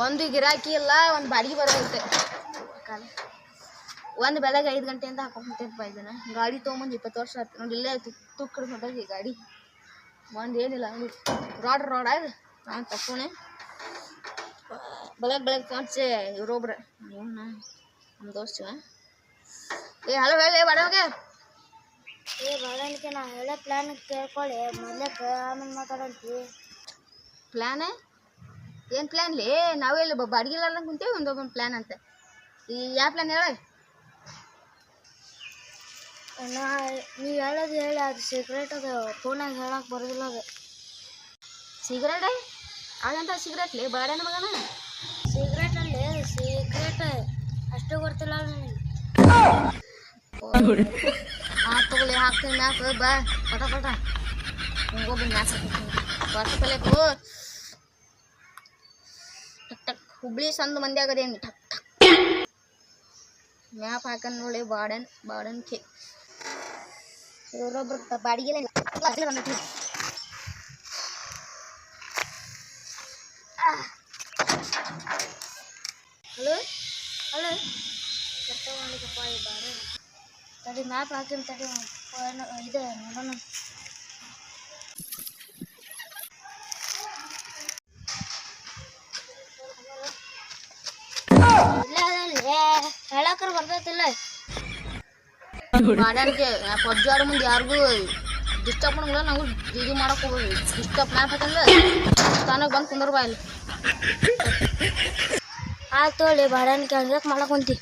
ಒಂದು ಗಿರಾಕಿ ಇಲ್ಲ, ಒಂದು ಬಾಡಿಗೆ ಬರೋದೈತೆ. ಒಂದು ಬೆಳಗ್ಗೆ 5 ಗಂಟೆಯಿಂದ ಹಾಕೊಂಡ್ಬಿಟ್ಟೈತಪ್ಪ ಇದನ್ನು. ಗಾಡಿ ತೊಗೊಂಬಂದು 20 ವರ್ಷ ಆಯ್ತು ನೋಡಿ. ಇಲ್ಲೇ ತುಕ್ಕಡಿ ಹೊಟ್ಟೋಗಿ ಗಾಡಿ ಒಂದು ಏನಿಲ್ಲ ನೋಡಿ. ರೋಡ್ ಆಯ್ತು ನಾನು ತಕ್ಕೋಣೆ ಬೆಳಗ್ಗೆ ಕಾಣಿಸಿ ಇವ್ರೊಬ್ರೆ ನಮ್ಮ ದೋಸ್ತ. ಹಲೋ ಹೇಳಿ ಬಡೋಗೆ. ಬಡೋನಿಗೆ ನಾ ಹೇಳೋ ಪ್ಲ್ಯಾನ್ ಕೇಳ್ಕೊಳ್ಳಿ ಮೊದಲಕ್ಕೆ, ಆಮೇಲೆ ಮಾತಾಡಂತಿ. ಪ್ಲ್ಯಾನ್ ಏನು ಪ್ಲ್ಯಾನ್ ಲೇ? ನಾವೆಲ್ಲ ಬಾಡಿಗೆ ಇಲ್ಲ ಕುಂತೇವೆ. ಒಂದೊಂದು ಪ್ಲ್ಯಾನ್ ಅಂತ. ಈ ಯಾವ ಪ್ಲ್ಯಾನ್ ಹೇಳ? ನೀವು ಹೇಳೋದು ಹೇಳಿ, ಅದು ಸೀಕ್ರೆಟ್ ಅದು ಫೋನಾಗ ಹೇಳಕ್ಕೆ ಬರೋದಿಲ್ಲ. ಅದು ಸಿಗರೇಟ್ ಅದಂತ ಸಿಗರೇಟ್ ಲೇ ಬಾಡ್ಯಾನ ಮಗನ. ಸೀಕ್ರೆಟ್ ಅಲ್ಲಿ ಸೀಕ್ರೆಟ್ ಅಷ್ಟು ಗೊತ್ತಿಲ್ಲ ನನಗೆ. ತಗೊಳ್ಳಿ ಹಾಕ್ತೀನಿ ಮ್ಯಾಕ ಬಾ ಪಟ ಹಿಂಗೋಗಿ ಮ್ಯಾಕ್ ಹಾಕ್ತೀನಿ ಪಲ್ಯಕ್ಕೂ ಟಕ್ ಟಕ್. ಹುಬ್ಳಿ ಸಂದು ಮಂದಿ ಆಗದೆ ಹೆಂಗೆ ಟಕ್ ಟಕ್ ಮ್ಯಾಪ್ ಹಾಕನ್ ನೋಡಿ. ಬಾಡನ್ ಖೇ ಇವರೊಬ್ರು ಬಾಡಿಗೆ ಬಂದೈತಿ. ಹಲೋ ಹಲೋ ಕರ್ತ ಮಾಡಿಕಪ್ಪ ಈ ಬಾಡ ತಡಿ ಮ್ಯಾಪ್ ಹಾಕಿನ ತಡಿ ಇದೆ ನೋಡೋಣ. ಹೇಳಕ್ರ ಬರ್ತೈತಿಲ್ಲ ಬಾಡ್ಯಾನಿಗೆ ಪಬ್ಜಿ ಆಡೋ ಮುಂದೆ ಯಾರಿಗೂ ಡಿಸ್ಟರ್ಬ್ ಮಾಡಂಗಿಲ್ಲ. ನಾವು ಇದು ಮಾಡಕ್ಕೆ ಹೋಗೋದು. ಡಿಸ್ಟರ್ಬ್ ಮ್ಯಾಪ್ ಹಾಕಂದ್ರೆ ತಾನಾಗ ಬಂದು ಕುಂದ್ರ ಬಾ ಇಲ್ಲಿ. ಆಯ್ತು ಹೇಳಿ ಬಾಡ್ಯಾನಿಗೆ ಹಂಗೆ ಮಾಡಕ್ಕೆ ಕುಂತಿ.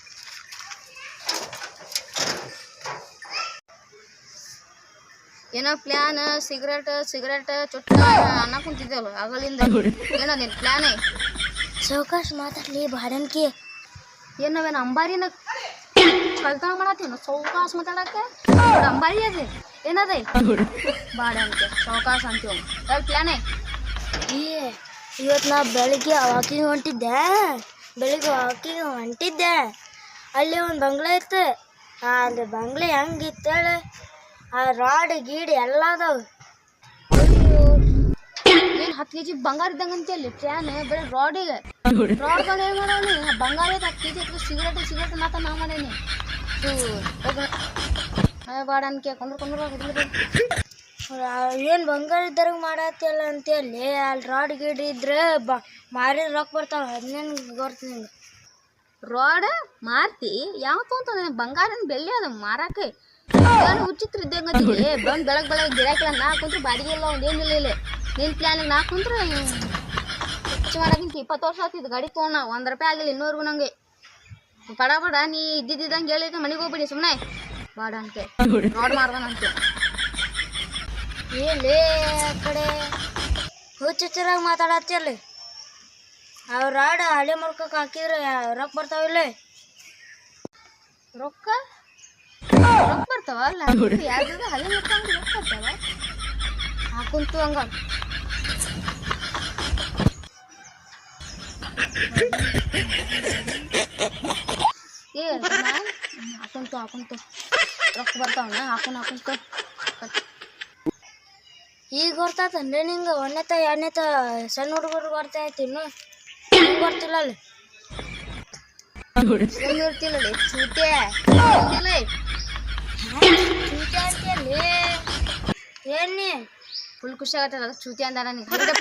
ಏನೋ ಪ್ಲ್ಯಾನ್ ಸಿಗರೇಟ್ ಚುಟ್ಟ ಅನ್ನ ಕುಂತಿದ್ದೇವಲ್ಲ ಆಗಲಿಂದ. ಏನೋ ನಿನ್ನ ಪ್ಲ್ಯಾನೇ? ಸಾವಕಾಶ ಮಾತಾಡ್ಲಿ ಬಾಡ್ಯಾನಿಗೆ. ಏನವೇನು ಅಂಬಾರಿನ ಕಳ್ತನ ಮಾಡತ್ತೀವಿ ಸಾವಕಾಶ ಮಾತಾಡಕ್ಕೆ? ಅಂಬಾರಿ ಅದೇ ಏನದೇ ಬಾಡ್ಯಾನಿಗೆ ಸಾವಕಾಶ ಅಂತೀವಿ. ಯಾವ ಪ್ಲ್ಯಾನೇ? ಇವತ್ತು ನಾ ಬೆಳಿಗ್ಗೆ ವಾಕಿಂಗ್ ಹೊಂಟಿದ್ದೆ. ಅಲ್ಲಿ ಒಂದು ಬಂಗ್ಲೆ ಇತ್ತು. ಅದು ಬಂಗ್ಲೆ ಹೆಂಗಿತ್ತು ಹೇಳಿ, ಆ ರಾಡ್ ಗೀಡ್ ಎಲ್ಲ ಅದಾವ. ಏನು 10 kg ಬಂಗಾರ ಇದ್ದಂಗೆ ಅಂತೀಯಲ್ಲಿ ಪ್ಲ್ಯಾನ್ ಬರೀ ರಾಡಿಗೆ. ರಾಡ್ ಬಂದು ಏನು ಮಾಡೋನಿ? ಬಂಗಾರ 10 kg ಸಿಗರೇಟ್ ಮಾತ್ರ ನಾ ಮಾಡೇನಿ. ಬಾಡನ್ಕೆ ಕೊಂಡ್ರು ಏನು ಬಂಗಾರ ಇದ್ದಾಗ ಮಾಡತ್ತಿಲ್ಲ ಅಂತೇಳಿ ಅಲ್ಲಿ ರಾಡ್ ಗೀಡ್ ಇದ್ರೆ ಮಾರಿ ರೊಕ್ಕ ಬರ್ತಾವ. ಅದನ್ನೇನು ಗೊತ್ತು ನಿಂಗೆ? ರಾಡ್ ಮಾರ್ತಿ ಯಾವ ತೊಗೊಂತ ಬಂಗಾರನ ಬೆಳ್ಳಿ ಅದ ಮಾರಾಕೆ ಉಚಿತ್ರ ಇದ್ದಂಗೆ ಬಂದು ಬೆಳಗ್ಗೆ ಗಿರಾಕಿಲ್ಲ. ನಾ ಕುಂತ್ರೆ ಬಾಡಿಗೆ ಇಲ್ಲ ಒಂದೇನಿಲ್ಲ. ಇಲ್ಲ ನಿನ್ನ ಪ್ಲ್ಯಾನಿಗೆ ನಾ ಕುಂತ್ರೆ ಹೆಚ್ಚು ಮಾಡೋಕ್ಕಿಂತ 20 ವರ್ಷ ಆಗ್ತಿದ್ದು ಗಾಡಿ ತೊಗೊಂಡು. 1 ರೂಪಾಯಿ ಆಗಿಲ್ಲ ಇನ್ನೂವರೆಗೂ ನಂಗೆ. ಬಡ ನೀ ಇದ್ದಿದ್ದಂಗೆ ಹೇಳಿದ್ರೆ ಮನೆಗೆ ಹೋಗ್ಬಿಡಿ ಸುಮ್ಮನೆ. ಬಾಡ ಅಂತೆ ರಾಡ್ ಮಾರ್ದಾನಂತೆ. ಏನ್ಲೇ ಆ ಕಡೆ ಹುಚ್ಚರಾಗಿ ಮಾತಾಡತ್ತಿರ್ಲಿ. ಅವ್ರ ರಾಡ್ ಹಳೆ ಮುರ್ಕಕ್ಕೆ ಹಾಕಿದ್ರೆ ರೊಕ್ಕ ಬರ್ತಾವಿಲ್ಲ. ರೊಕ್ಕ ಬರ್ತಾವ ಅಲ್ಲ ಯಾವ್ದು ಹಳೆ ಮುರ್ಕೊಂಡು ರೊಕ್ಕ ಬರ್ತಾವ. ಹಾಕುಂತು ಹಂಗ ಹಾಕುಂತು ರೊಕ್ಕ ಬರ್ತಾವನ ಹಾಕುಂತು. ಈಗ ಗೊತ್ತಾತಂದ್ರೆ ನಿಂಗೆ 1ನೇತ 2ನೇತ ಸಣ್ಣ ಹುಡುಗರು ಬರ್ತಾಯ್ತು. ಇನ್ನು ಬರ್ತಿಲ್ಲ ಅಲ್ಲಿ ಇರ್ತಿಲ್ಲ ಚೂತೆ ಅಂತೀಯಲ್ಲಿ. ಏನಿ ಫುಲ್ ಖುಷಿ ಆಗತ್ತದ ಚೂತಿ ಅಂದಾರ.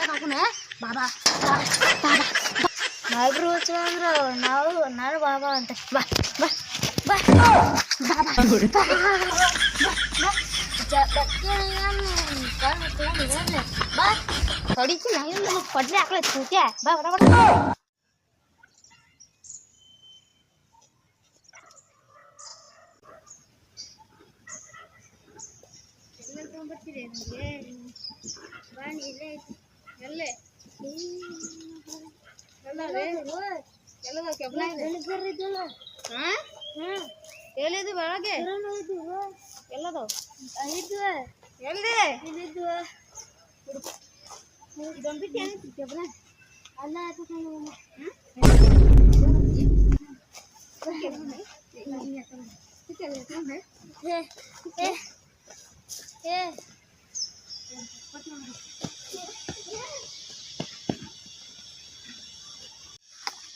ಹಾಕುನ ಬಾಬಾ ನಾವಿಬ್ರು ಹುಚ್ಚು ಅಂದ್ರೆ ನಾನು ಬಾಬಾ ಅಂತ. ಬಾ ಹೊಡಿತೀನಿ ಕೊಡ್ಲಿ ಹಾಕ್ಲ ಚೂತಿ ಬಾ ಬಡ ಬರ್ತೀರಿ ಎಲ್ಲೇ ಎಲ್ಲಿದ್ದು ಬೆಳಗ್ಗೆ ಎಲ್ಲದವು ಎಲ್ಲಿ ಇದೊಂದ್ಬಿಟ್ಟು ಏನಿತ್ತು ಅಲ್ಲ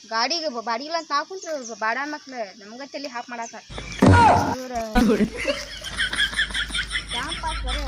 ಗಾಡಿಗೆ ಬಾಡಿಗಿಲ್ಲ ಅಂತ ನಾ ಕುಂತ್ರ ಬಾಡ ಮಕ್ಳು ನಮ್ಗ ತಲೆ ಹಾಕ್ ಮಾಡಾಕ ಇವ್ರ ಕ್ಯಾಂಪ್ ಪಾಸ್ ಬರೋ